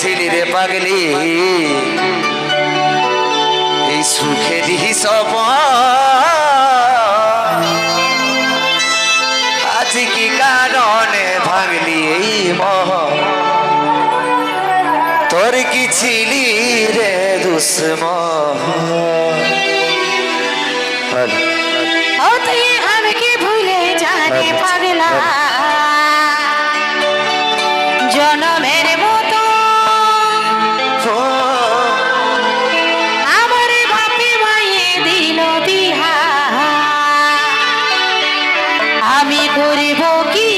দেখাইছিলি রে পাগলি এই সুখেরই সপ আজ কি কারণে ভাগলি এই মহ তোর কি ছিলি রে দুশ্মন আমি কি ভুলে জানি পাগলা জনমের মতো আমার বাপে মায়ে দিল বিহা আমি করিব কি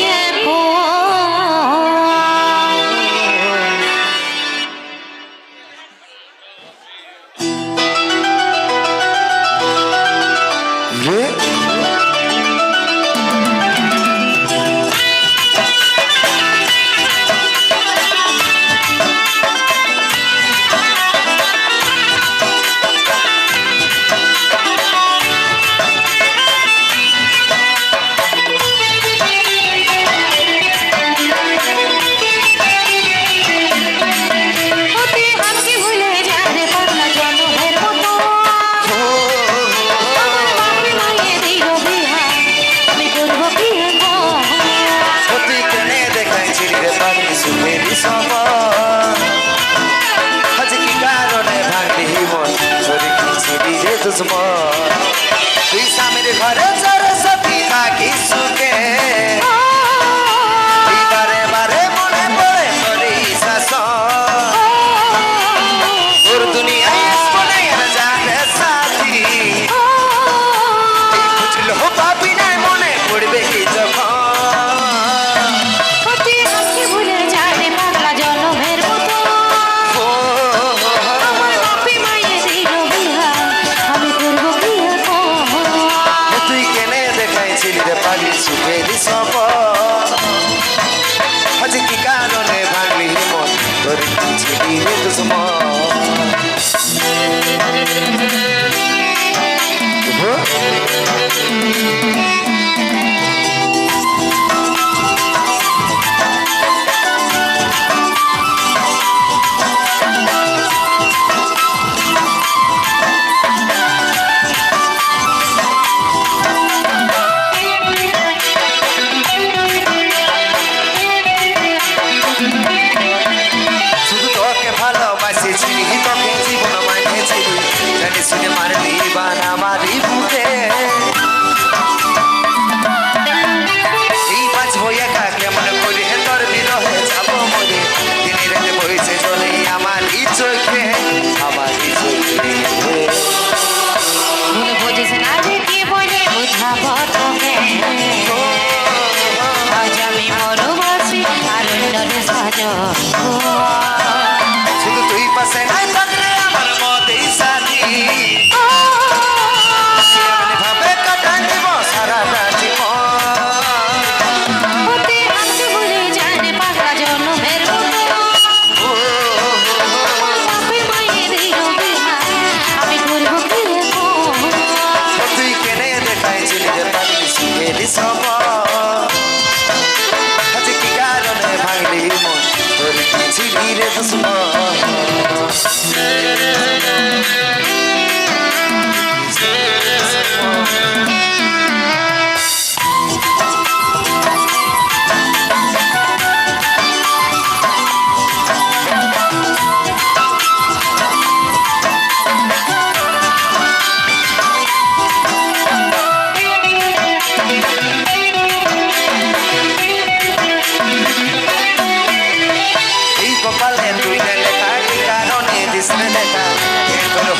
তুই স্বামীর ঘরে সরস্বতী থাকি সুখে বারে বারে মনে পড়ে করি শাসন তোর দুনিয়ায় জানে সাথী বুঝলো পাবি না মনে পড়বে কি যখন ভুলে যাবে পাগলা জনমের মতো আমার বাপে মায়ে দিল বিহা আমি করব কি তুই কেনে দেখাইছিলি রে পাগলি সুখেরই সপ আজ কি কারণে ভাগলি মন তোর কি ছিলি রে দুশ্মন শুধু তুই পাশে নাই থাকলে আমার মতেই সাথী ভাবে কাটা দিব সারাটা জীবন ভুলে যাবে পাগলা জনমের মতো মায়ে দিল বিহা আমি করব কি তুই কেনে দেখাইছিলি যে পাগলি সুখেরই সব আজ কি কারণে ভাঙলি মন তোর কি ছিলি রে দুশ্মন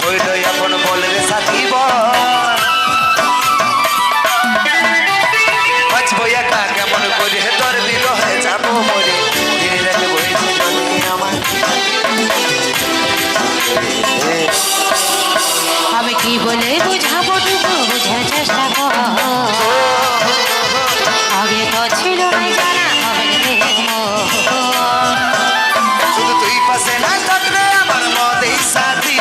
হইল আপন বলে রে সাথী বাঁচবো একা কেমন করে তোর বিরহে যাবো মরে দিনে রাতে বইছে জলে আমার আমি কি বলে বুঝাবো টুকু বুঝার চেষ্টা কর আগে তো ছিল না জানা হবে শুধু তুই পাশে না থাকলে আমার মতেই সাথী